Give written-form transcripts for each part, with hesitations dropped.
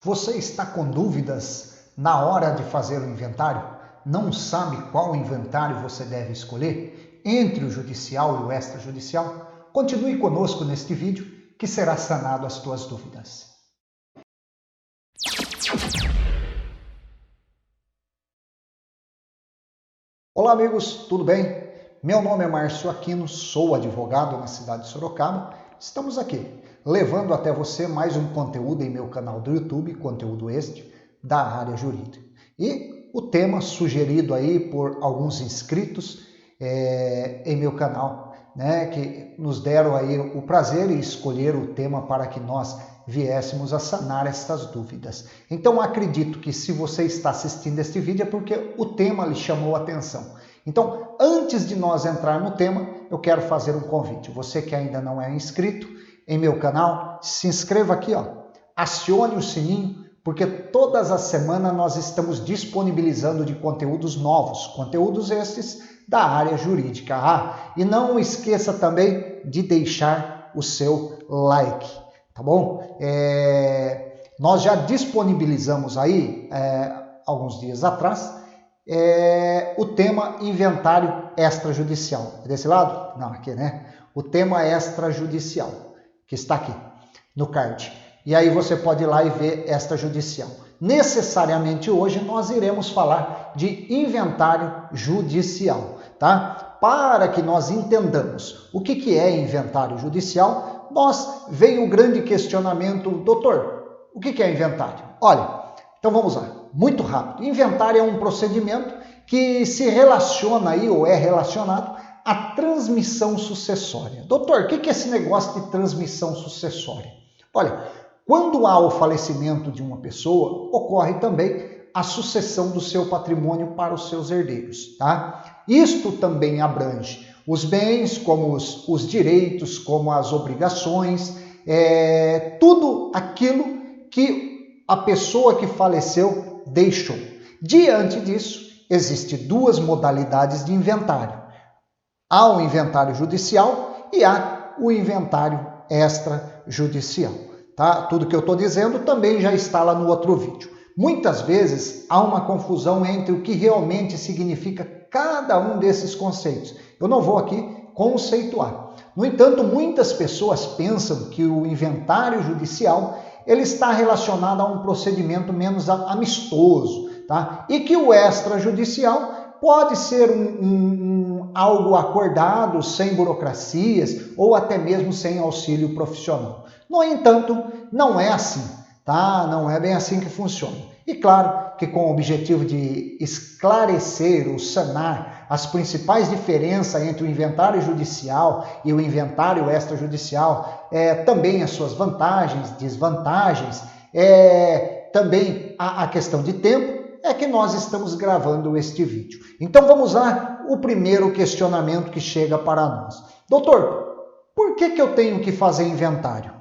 Você está com dúvidas na hora de fazer o inventário? Não sabe qual inventário você deve escolher entre o judicial e o extrajudicial? Continue conosco neste vídeo que será sanado as tuas dúvidas. Olá amigos, tudo bem? Meu nome é Márcio Aquino, sou advogado na cidade de Sorocaba. Estamos aqui levando até você mais um conteúdo em meu canal do YouTube, conteúdo este da área jurídica. E o tema sugerido aí por alguns inscritos em meu canal, que nos deram aí o prazer em escolher o tema para que nós viéssemos a sanar estas dúvidas. Então acredito que se você está assistindo este vídeo é porque o tema lhe chamou a atenção. Então, antes de nós entrar no tema, eu quero fazer um convite. Você que ainda não é inscrito em meu canal, se inscreva aqui, acione o sininho, porque todas as semanas nós estamos disponibilizando de conteúdos novos, conteúdos estes da área jurídica. E não esqueça também de deixar o seu like, tá bom? Nós já disponibilizamos aí, alguns dias atrás, o tema inventário extrajudicial. É desse lado? Não, aqui, O tema extrajudicial, que está aqui no card. E aí você pode ir lá e ver extrajudicial. Necessariamente hoje nós iremos falar de inventário judicial, tá? Para que nós entendamos o que é inventário judicial, vem o grande questionamento, doutor, o que é inventário? Olha, então vamos lá, muito rápido. Inventário é um procedimento que se relaciona aí, ou é relacionado à transmissão sucessória. Doutor, o que é esse negócio de transmissão sucessória? Olha, quando há o falecimento de uma pessoa, ocorre também a sucessão do seu patrimônio para os seus herdeiros, tá? Isto também abrange os bens, como os direitos, como as obrigações, tudo aquilo que a pessoa que faleceu deixou. Diante disso, existem duas modalidades de inventário. Há o inventário judicial e há o inventário extrajudicial. Tá? Tudo que eu estou dizendo também já está lá no outro vídeo. Muitas vezes há uma confusão entre o que realmente significa cada um desses conceitos. Eu não vou aqui conceituar. No entanto, muitas pessoas pensam que o inventário judicial ele está relacionado a um procedimento menos amistoso, tá? E que o extrajudicial pode ser algo acordado, sem burocracias ou até mesmo sem auxílio profissional. No entanto, não é assim, tá? Não é bem assim que funciona. E claro que com o objetivo de esclarecer ou sanar as principais diferenças entre o inventário judicial e o inventário extrajudicial, também as suas vantagens, desvantagens, também a questão de tempo, é que nós estamos gravando este vídeo. Então vamos lá, o primeiro questionamento que chega para nós. Doutor, por que eu tenho que fazer inventário?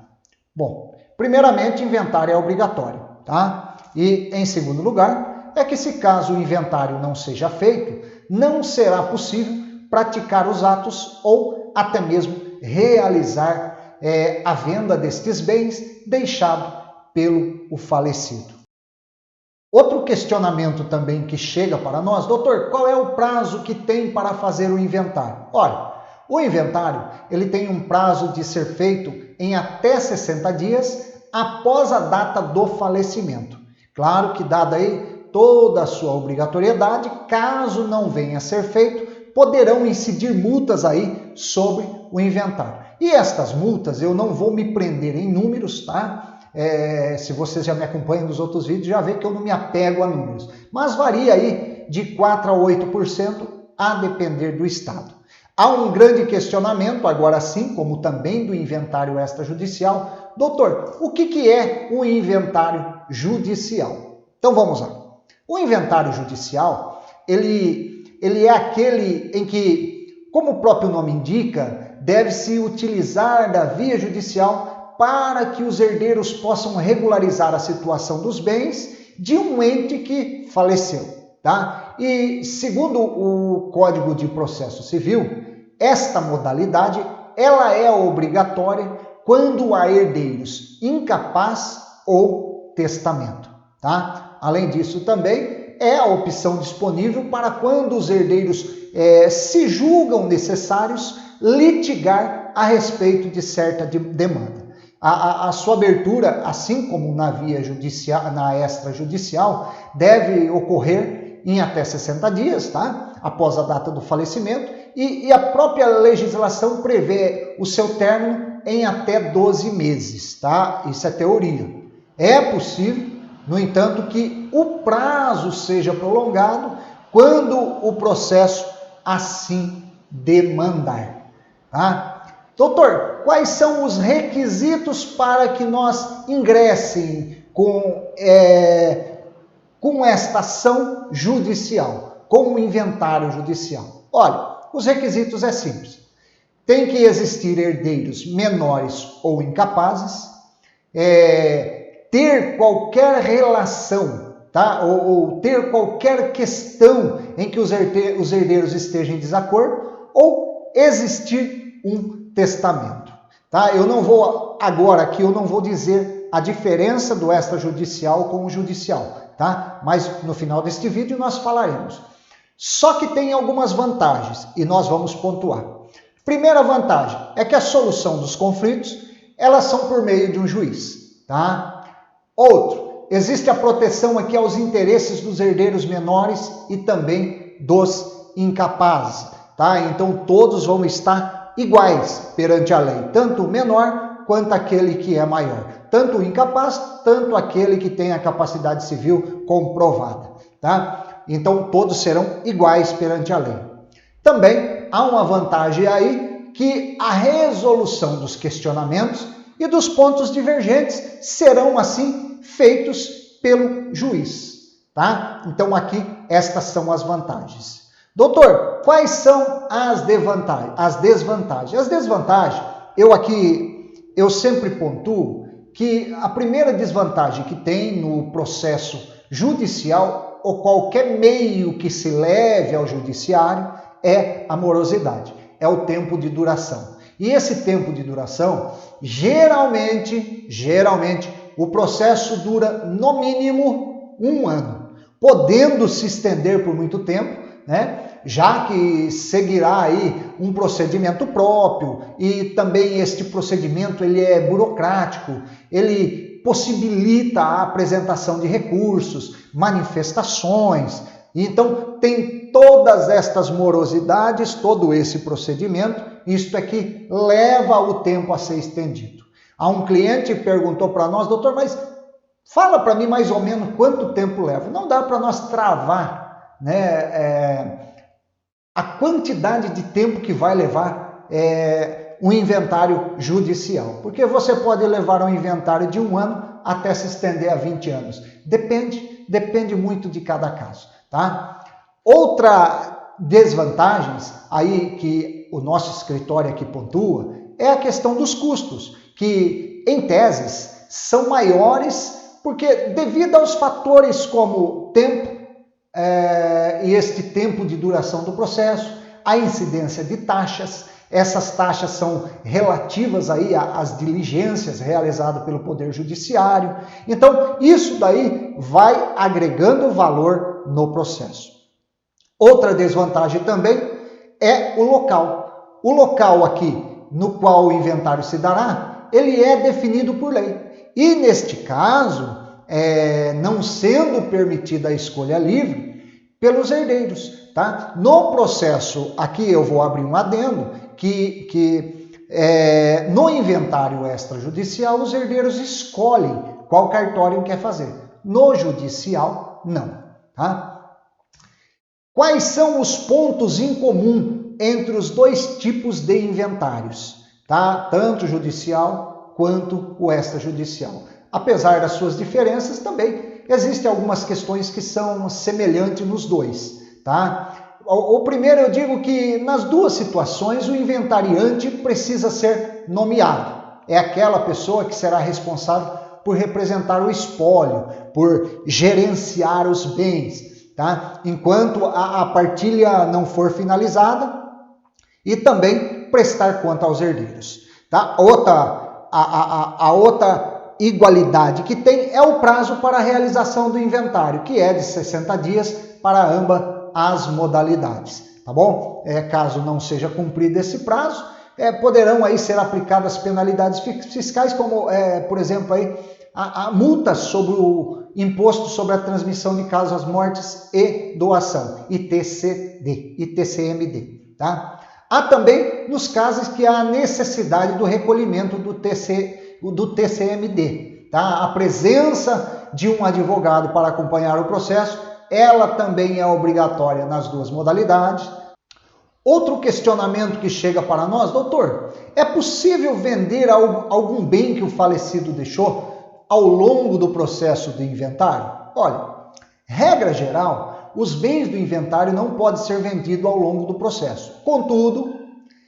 Bom, primeiramente, inventário é obrigatório, tá? E, em segundo lugar, é que se caso o inventário não seja feito, não será possível praticar os atos ou até mesmo realizar a venda destes bens deixado pelo falecido. Outro questionamento também que chega para nós, doutor, qual é o prazo que tem para fazer o inventário? Olha, o inventário ele tem um prazo de ser feito em até 60 dias após a data do falecimento. Claro que dada aí toda a sua obrigatoriedade, caso não venha a ser feito, poderão incidir multas aí sobre o inventário. E estas multas eu não vou me prender em números, tá? Se vocês já me acompanham nos outros vídeos, já vê que eu não me apego a números. Mas varia aí de 4 a 8% a depender do estado. Há um grande questionamento, agora sim, como também do inventário extrajudicial. Doutor, o que é o inventário judicial? Então vamos lá. O inventário judicial, ele é aquele em que, como o próprio nome indica, deve-se utilizar da via judicial para que os herdeiros possam regularizar a situação dos bens de um ente que faleceu, tá? E segundo o Código de Processo Civil, esta modalidade ela é obrigatória quando há herdeiros incapazes ou testamento, tá? Além disso, também é a opção disponível para quando os herdeiros se julgam necessários litigar a respeito de certa demanda. A sua abertura, assim como na via judicial, na extrajudicial, deve ocorrer em até 60 dias, tá? Após a data do falecimento, e a própria legislação prevê o seu término em até 12 meses, tá? Isso é teoria. É possível, no entanto, que o prazo seja prolongado quando o processo assim demandar, tá? Doutor, quais são os requisitos para que nós ingressem com esta ação judicial, com o inventário judicial? Olha, os requisitos é simples. Tem que existir herdeiros menores ou incapazes, ter qualquer relação, tá? Ou ter qualquer questão em que os herdeiros estejam em desacordo, ou existir um testamento, tá? Eu não vou agora aqui, eu não vou dizer a diferença do extrajudicial com o judicial, tá? Mas no final deste vídeo nós falaremos. Só que tem algumas vantagens e nós vamos pontuar. Primeira vantagem é que a solução dos conflitos, elas são por meio de um juiz, tá? Outro, existe a proteção aqui aos interesses dos herdeiros menores e também dos incapazes, tá? Então todos vão estar iguais perante a lei, tanto o menor quanto aquele que é maior, tanto o incapaz, tanto aquele que tem a capacidade civil comprovada, tá? Então todos serão iguais perante a lei. Também há uma vantagem aí que a resolução dos questionamentos e dos pontos divergentes serão assim feitos pelo juiz, tá? Então aqui estas são as vantagens. Doutor, quais são as desvantagens? As desvantagens, eu sempre pontuo que a primeira desvantagem que tem no processo judicial ou qualquer meio que se leve ao judiciário é a morosidade, é o tempo de duração. E esse tempo de duração, geralmente, o processo dura no mínimo 1 ano, podendo se estender por muito tempo, né? Já que seguirá aí um procedimento próprio e também este procedimento ele é burocrático, ele possibilita a apresentação de recursos, manifestações. Então tem todas estas morosidades, todo esse procedimento, isto é que leva o tempo a ser estendido. Há um cliente que perguntou para nós, doutor, mas fala para mim mais ou menos quanto tempo leva. Não dá para nós travar, né, a quantidade de tempo que vai levar um inventário judicial. Porque você pode levar um inventário de 1 ano até se estender a 20 anos. Depende muito de cada caso, tá? Outra desvantagens aí que o nosso escritório aqui pontua é a questão dos custos, que em teses são maiores porque devido aos fatores como tempo, e este tempo de duração do processo, a incidência de taxas, essas taxas são relativas aí às diligências realizadas pelo Poder Judiciário. Então, isso daí vai agregando valor no processo. Outra desvantagem também é o local. O local aqui no qual o inventário se dará, ele é definido por lei. E neste caso, não sendo permitida a escolha livre pelos herdeiros, tá? No processo, aqui eu vou abrir um adendo, que no inventário extrajudicial os herdeiros escolhem qual cartório quer fazer. No judicial, não, tá? Quais são os pontos em comum entre os dois tipos de inventários, tá? Tanto o judicial quanto o extrajudicial. Apesar das suas diferenças, também existem algumas questões que são semelhantes nos dois, tá? O primeiro, eu digo que nas duas situações o inventariante precisa ser nomeado. É aquela pessoa que será responsável por representar o espólio, por gerenciar os bens, tá? Enquanto a partilha não for finalizada, e também prestar conta aos herdeiros, tá? A outra igualdade que tem é o prazo para a realização do inventário, que é de 60 dias para ambas as modalidades, tá bom? Caso não seja cumprido esse prazo, poderão aí ser aplicadas penalidades fiscais, como, por exemplo, aí, a multa sobre o Imposto sobre a Transmissão de Causas Mortes e Doação, ITCMD, tá? Há também nos casos que há necessidade do recolhimento do TCMD, tá? A presença de um advogado para acompanhar o processo, ela também é obrigatória nas duas modalidades. Outro questionamento que chega para nós, doutor, é possível vender algum bem que o falecido deixou ao longo do processo do inventário? Olha, regra geral, os bens do inventário não podem ser vendidos ao longo do processo. Contudo,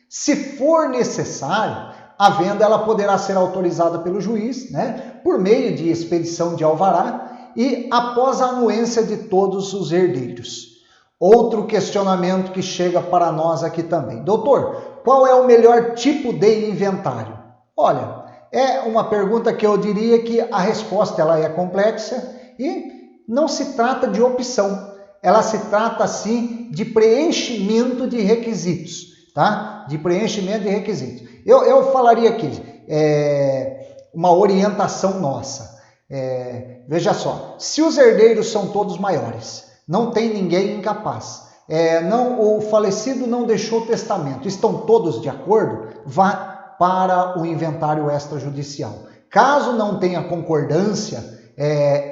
se for necessário, a venda ela poderá ser autorizada pelo juiz, né, por meio de expedição de alvará e após a anuência de todos os herdeiros. Outro questionamento que chega para nós aqui também. Doutor, qual é o melhor tipo de inventário? Olha, é uma pergunta que eu diria que a resposta ela é complexa e não se trata de opção. Ela se trata, sim, de preenchimento de requisitos, tá? De preenchimento de requisitos. Eu falaria aqui, uma orientação nossa. Veja só, se os herdeiros são todos maiores, não tem ninguém incapaz, o falecido não deixou testamento, estão todos de acordo, vá para o inventário extrajudicial. Caso não tenha concordância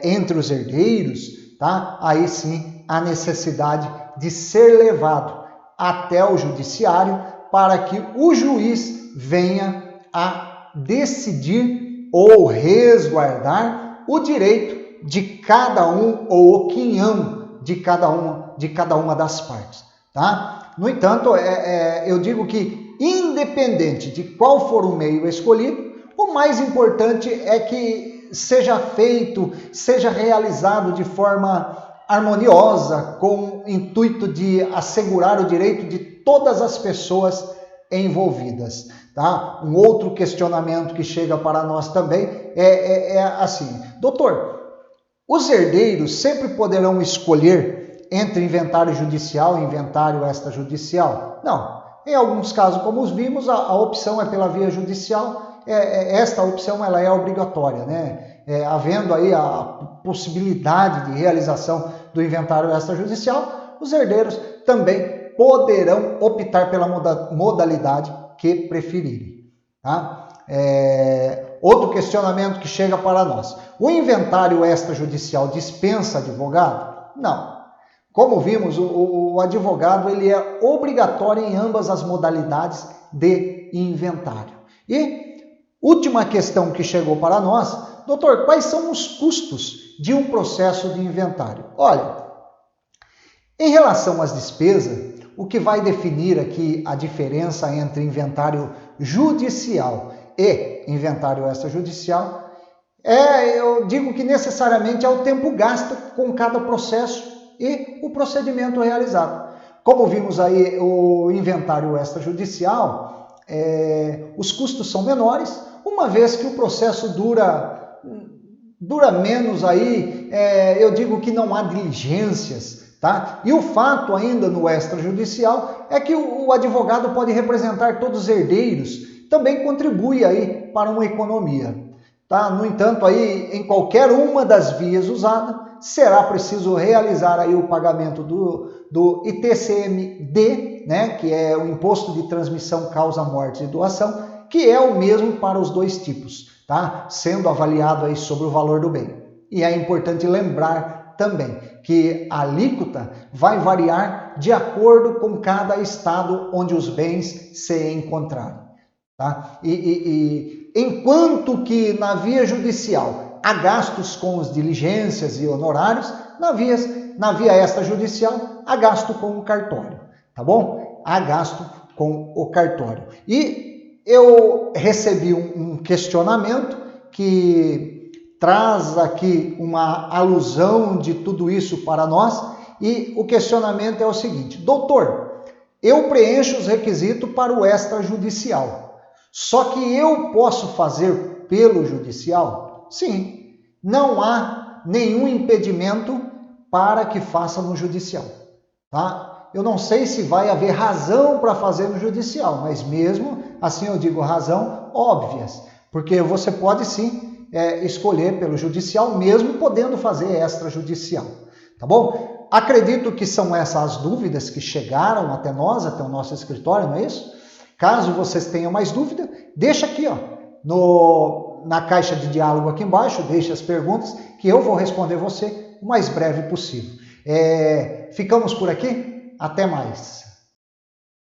entre os herdeiros, tá? Aí sim a necessidade de ser levado até o judiciário para que o juiz venha a decidir ou resguardar o direito de cada um ou o quinhão de cada uma das partes, tá? No entanto, eu digo que independente de qual for o meio escolhido, o mais importante é que seja feito, seja realizado de forma harmoniosa, com o intuito de assegurar o direito de todas as pessoas envolvidas, tá? Um outro questionamento que chega para nós também é assim, doutor, os herdeiros sempre poderão escolher entre inventário judicial e inventário extrajudicial? Não. Em alguns casos, como os vimos, a opção é pela via judicial. Esta opção ela é obrigatória, né? Havendo aí a possibilidade de realização do inventário extrajudicial, os herdeiros também poderão optar pela modalidade que preferirem, tá? Outro questionamento que chega para nós. O inventário extrajudicial dispensa advogado? Não. Como vimos, o advogado ele é obrigatório em ambas as modalidades de inventário. E última questão que chegou para nós, doutor, quais são os custos de um processo de inventário? Olha, em relação às despesas, o que vai definir aqui a diferença entre inventário judicial e inventário extrajudicial eu digo que necessariamente é o tempo gasto com cada processo e o procedimento realizado. Como vimos aí, o inventário extrajudicial, os custos são menores, uma vez que o processo dura menos aí, eu digo que não há diligências, tá? E o fato ainda no extrajudicial é que o advogado pode representar todos os herdeiros, também contribui aí para uma economia, tá? No entanto, aí em qualquer uma das vias usadas, será preciso realizar aí o pagamento do ITCMD, né, que é o Imposto de Transmissão, Causa, Morte e Doação, que é o mesmo para os dois tipos, tá? Sendo avaliado aí sobre o valor do bem. E é importante lembrar também que a alíquota vai variar de acordo com cada estado onde os bens se encontrarem, tá? E enquanto que na via judicial há gastos com as diligências e honorários, na via extrajudicial há gasto com o cartório, tá bom? Há gasto com o cartório. E eu recebi um questionamento que traz aqui uma alusão de tudo isso para nós, e o questionamento é o seguinte: doutor, eu preencho os requisitos para o extrajudicial, só que eu posso fazer pelo judicial? Sim, não há nenhum impedimento para que faça no judicial, tá? Eu não sei se vai haver razão para fazer no judicial, mas mesmo assim eu digo razão óbvias, porque você pode sim escolher pelo judicial, mesmo podendo fazer extrajudicial, tá bom? Acredito que são essas as dúvidas que chegaram até nós, até o nosso escritório, não é isso? Caso vocês tenham mais dúvida, deixa aqui, ó, na caixa de diálogo aqui embaixo, deixe as perguntas que eu vou responder você o mais breve possível. Ficamos por aqui? Até mais!